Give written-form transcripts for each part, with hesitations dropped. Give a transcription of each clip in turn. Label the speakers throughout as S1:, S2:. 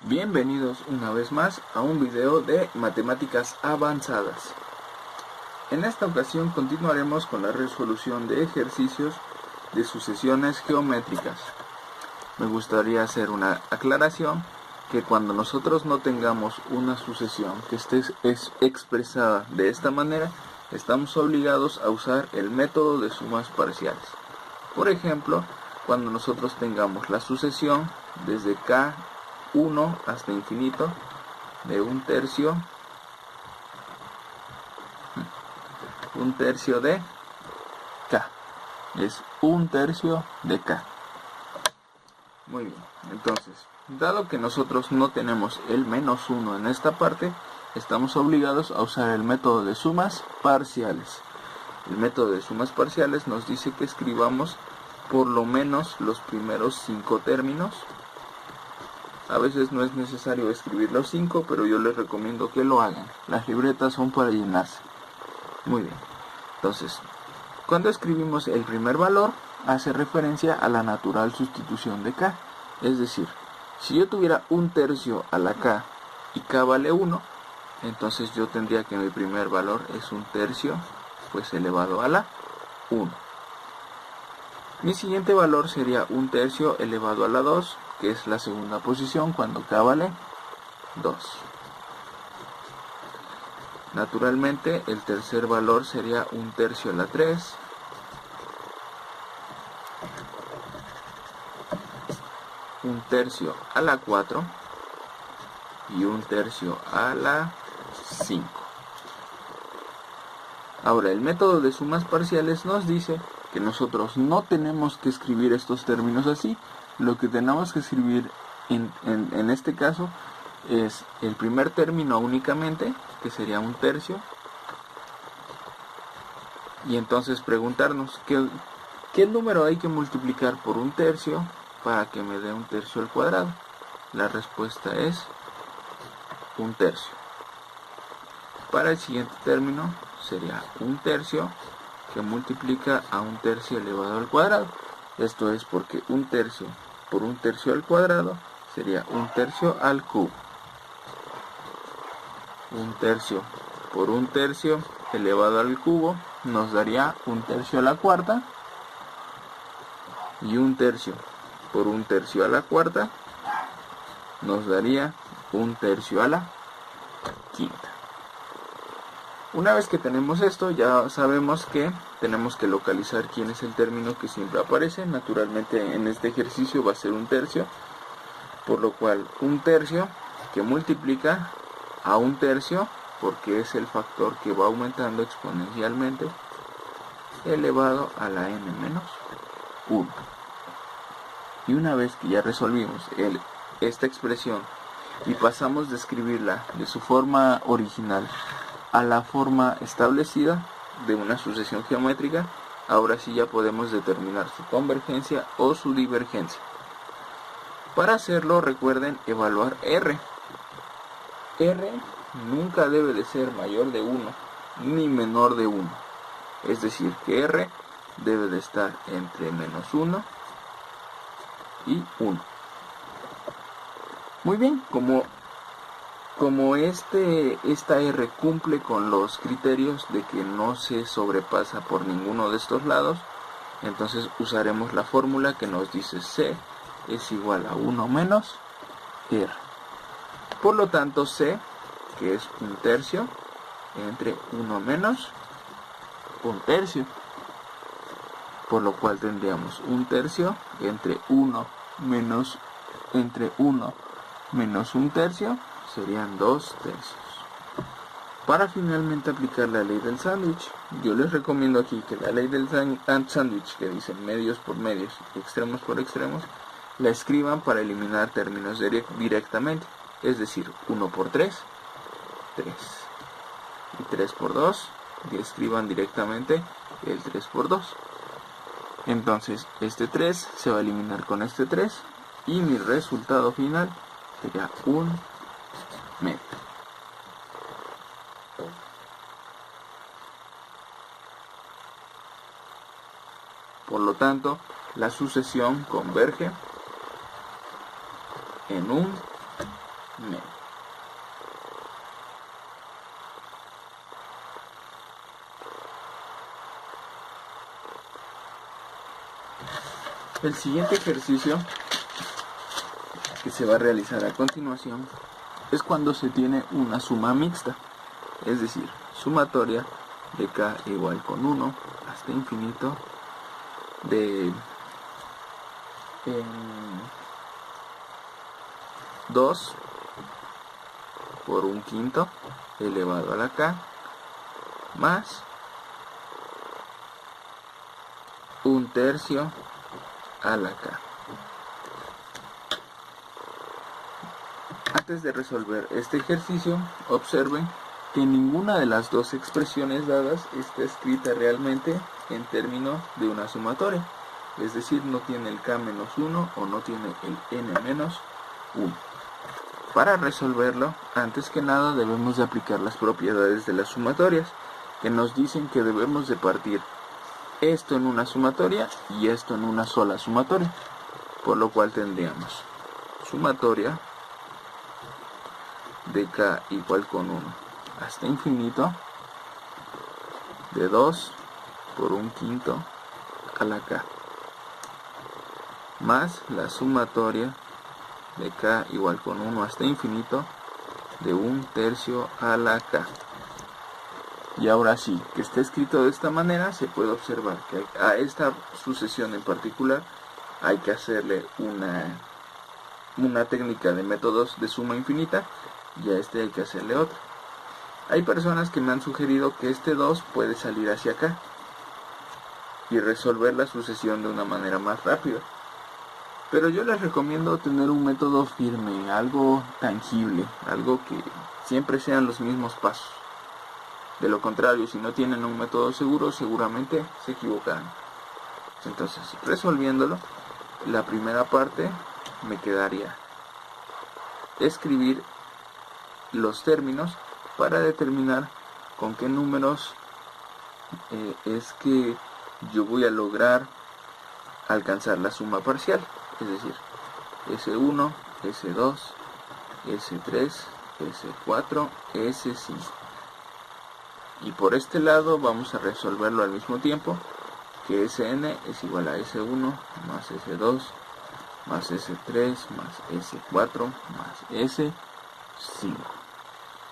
S1: Bienvenidos una vez más a un video de matemáticas avanzadas. En esta ocasión continuaremos con la resolución de ejercicios de sucesiones geométricas. Me gustaría hacer una aclaración que cuando nosotros no tengamos una sucesión que esté expresada de esta manera, estamos obligados a usar el método de sumas parciales. Por ejemplo, cuando nosotros tengamos la sucesión desde K1 hasta infinito de un tercio de K. Es un tercio de K. Muy bien, entonces, dado que nosotros no tenemos el menos 1 en esta parte, estamos obligados a usar el método de sumas parciales. El método de sumas parciales nos dice que escribamos por lo menos los primeros 5 términos. A veces no es necesario escribir los 5, pero yo les recomiendo que lo hagan. Las libretas son para llenarse. Muy bien. Entonces, cuando escribimos el primer valor, hace referencia a la natural sustitución de K. Es decir, si yo tuviera un tercio a la K y K vale 1, entonces yo tendría que mi primer valor es un tercio, pues elevado a la 1. Mi siguiente valor sería un tercio elevado a la 2, que es la segunda posición cuando K vale 2. Naturalmente, el tercer valor sería un tercio a la 3. Un tercio a la 4 y un tercio a la 5. Ahora, el método de sumas parciales nos dice que nosotros no tenemos que escribir estos términos así. Lo que tenemos que escribir en este caso es el primer término únicamente, que sería un tercio, y entonces preguntarnos ¿qué número hay que multiplicar por un tercio para que me dé un tercio al cuadrado? La respuesta es un tercio. Para el siguiente término sería un tercio que multiplica a un tercio elevado al cuadrado. Esto es porque un tercio por un tercio al cuadrado sería un tercio al cubo. Un tercio por un tercio elevado al cubo nos daría un tercio a la cuarta. Y un tercio por un tercio a la cuarta nos daría un tercio a la quinta. Una vez que tenemos esto, ya sabemos que tenemos que localizar quién es el término que siempre aparece. Naturalmente en este ejercicio va a ser un tercio, por lo cual un tercio que multiplica a un tercio, porque es el factor que va aumentando exponencialmente, elevado a la n menos 1. Y una vez que ya resolvimos esta expresión y pasamos de escribirla de su forma original a la forma establecida de una sucesión geométrica, ahora sí ya podemos determinar su convergencia o su divergencia. Para hacerlo, recuerden evaluar R. R nunca debe de ser mayor de 1 ni menor de 1. Es decir, que R debe de estar entre menos 1 y 1. Muy bien, como esta R cumple con los criterios de que no se sobrepasa por ninguno de estos lados, entonces usaremos la fórmula que nos dice C es igual a 1 menos R. Por lo tanto, C, que es un tercio, entre 1 menos un tercio. Por lo cual tendríamos un tercio entre 1 menos un tercio, serían 2 tercios. Para finalmente aplicar la ley del sándwich, yo les recomiendo aquí que la ley del sándwich, que dice medios por medios y extremos por extremos, la escriban para eliminar términos directamente. Es decir, 1 por 3, 3. Y 3 por 2, y escriban directamente el 3 por 2. Entonces, este 3 se va a eliminar con este 3, y mi resultado final sería un metro. Por lo tanto, la sucesión converge en un El siguiente ejercicio que se va a realizar a continuación es cuando se tiene una suma mixta, es decir, sumatoria de k igual con 1 hasta infinito de 2 por un quinto elevado a la k más un tercio a la k. Antes de resolver este ejercicio, observen que ninguna de las dos expresiones dadas está escrita realmente en términos de una sumatoria, es decir, no tiene el k-1 o no tiene el n-1. Para resolverlo, antes que nada debemos de aplicar las propiedades de las sumatorias, que nos dicen que debemos de partir esto en una sumatoria y esto en una sola sumatoria, por lo cual tendríamos sumatoria de k igual con 1 hasta infinito de 2 por un quinto a la k más la sumatoria de k igual con 1 hasta infinito de un tercio a la k. Y ahora sí, que está escrito de esta manera, se puede observar que a esta sucesión en particular hay que hacerle una técnica de métodos de suma infinita, y a este hay que hacerle otra. Hay personas que me han sugerido que este 2 puede salir hacia acá y resolver la sucesión de una manera más rápida. Pero yo les recomiendo tener un método firme, algo tangible, algo que siempre sean los mismos pasos. De lo contrario, si no tienen un método seguro, seguramente se equivocarán. Entonces, resolviéndolo, la primera parte me quedaría escribir los términos para determinar con qué números es que yo voy a lograr alcanzar la suma parcial, es decir, S1, S2, S3, S4, S5. Y por este lado vamos a resolverlo al mismo tiempo, que Sn es igual a S1 más S2 más S3 más S4 más S5.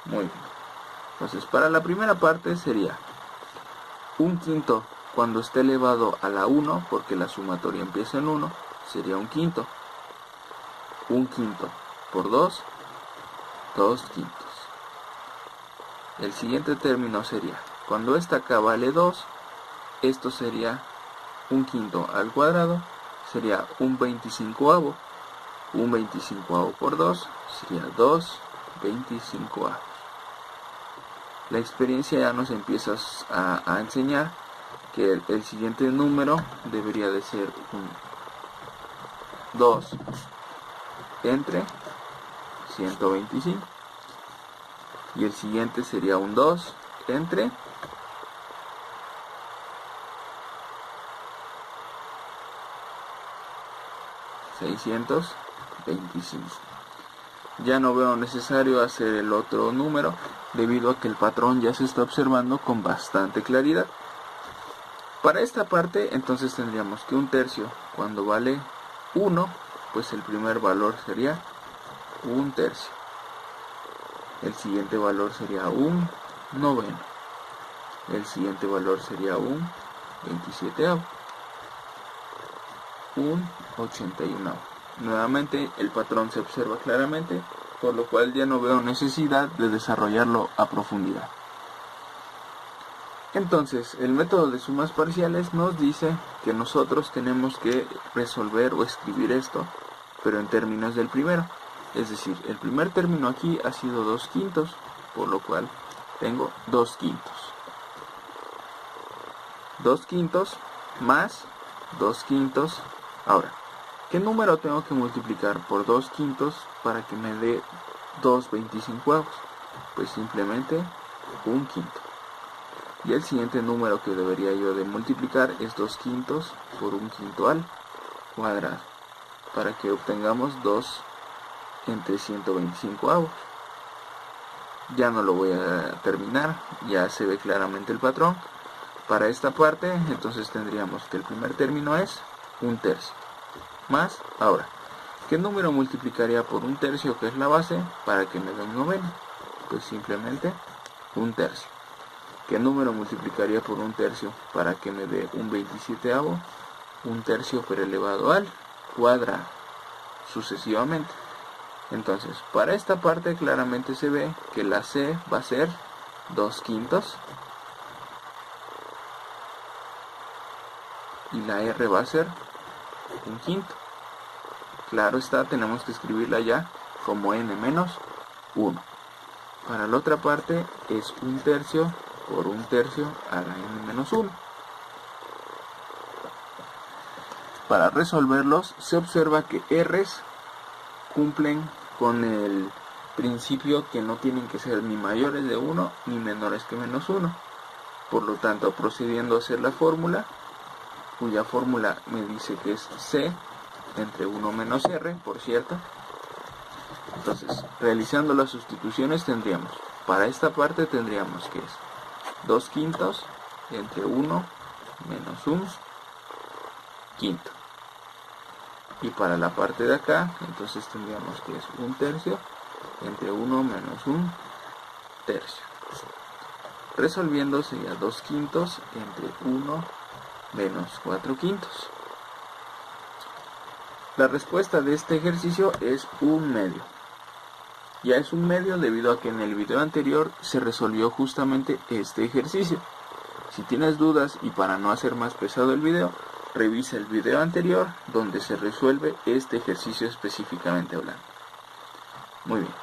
S1: Muy bien. Entonces, para la primera parte sería un quinto cuando esté elevado a la 1, porque la sumatoria empieza en 1, sería un quinto. Un quinto por 2, 2 quintos. El siguiente término sería, cuando esta k vale 2, esto sería un quinto al cuadrado, sería un 25avo. Un 25avo por 2 sería 2 25avos. La experiencia ya nos empieza a enseñar que el siguiente número debería de ser un 2 entre 125. Y el siguiente sería un 2 entre 625. Ya no veo necesario hacer el otro número debido a que el patrón ya se está observando con bastante claridad. Para esta parte entonces tendríamos que un tercio cuando vale 1, pues el primer valor sería un tercio. El siguiente valor sería un noveno. El siguiente valor sería un 27avo. Un 81avo. Nuevamente el patrón se observa claramente, por lo cual ya no veo necesidad de desarrollarlo a profundidad. Entonces, el método de sumas parciales nos dice que nosotros tenemos que resolver o escribir esto, pero en términos del primero. Es decir, el primer término aquí ha sido 2 quintos, por lo cual tengo 2 quintos. 2 quintos más 2 quintos. Ahora, ¿qué número tengo que multiplicar por 2 quintos para que me dé 2 25avos? Pues simplemente un quinto. Y el siguiente número que debería yo de multiplicar es 2 quintos por un quinto al cuadrado, para que obtengamos 2 entre 125avos. Ya no lo voy a terminar, ya se ve claramente el patrón. Para esta parte, entonces tendríamos que el primer término es un tercio. más, ahora, ¿qué número multiplicaría por un tercio, que es la base, para que me dé un noveno? Pues simplemente un tercio. ¿Qué número multiplicaría por un tercio para que me dé un 27avo? Un tercio pero elevado al cuadrado, sucesivamente. Entonces, para esta parte claramente se ve que la C va a ser 2/5 y la R va a ser 1/5. Claro está, tenemos que escribirla ya como n-1. Para la otra parte es un tercio por un tercio a la n-1. Para resolverlos se observa que R's cumplen con el principio que no tienen que ser ni mayores de 1 ni menores que -1. Por lo tanto, procediendo a hacer la fórmula, cuya fórmula me dice que es C entre 1 menos R, por cierto. Entonces, realizando las sustituciones tendríamos, para esta parte tendríamos que es 2/5 entre 1 menos 1/5. Y para la parte de acá, entonces tendríamos que es un tercio entre 1 menos 1/3. Resolviendo sería 2/5 entre 1 menos 4/5. La respuesta de este ejercicio es 1/2. Ya es 1/2 debido a que en el video anterior se resolvió justamente este ejercicio. Si tienes dudas y para no hacer más pesado el video, revisa el video anterior donde se resuelve este ejercicio específicamente hablando. Muy bien,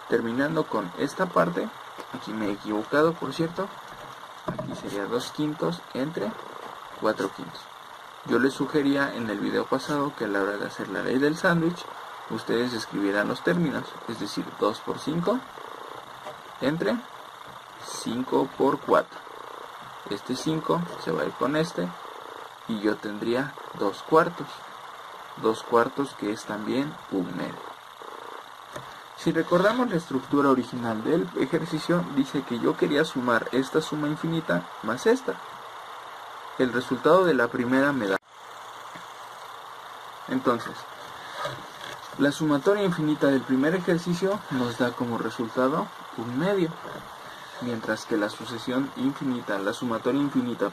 S1: terminando con esta parte, aquí me he equivocado por cierto, aquí sería 2/5 entre 4/5. Yo les sugería en el video pasado que a la hora de hacer la ley del sándwich, ustedes escribieran los términos, es decir, 2 por 5 entre 5 por 4. Este 5 se va a ir con este y yo tendría 2/4. 2/4 que es también 1/2. Si recordamos la estructura original del ejercicio, dice que yo quería sumar esta suma infinita más esta. El resultado de la primera me da. Entonces, la sumatoria infinita del primer ejercicio nos da como resultado 1/2. Mientras que la sucesión infinita, la sumatoria infinita,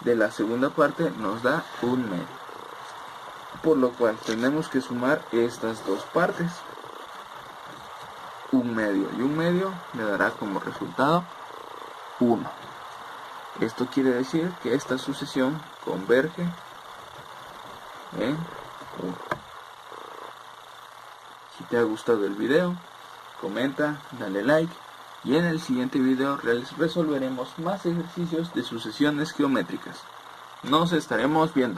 S1: de la segunda parte nos da 1/2. Por lo cual tenemos que sumar estas dos partes. 1/2 y 1/2 me dará como resultado 1. Esto quiere decir que esta sucesión converge en 1. Si te ha gustado el video, comenta, dale like y en el siguiente video resolveremos más ejercicios de sucesiones geométricas. Nos estaremos viendo.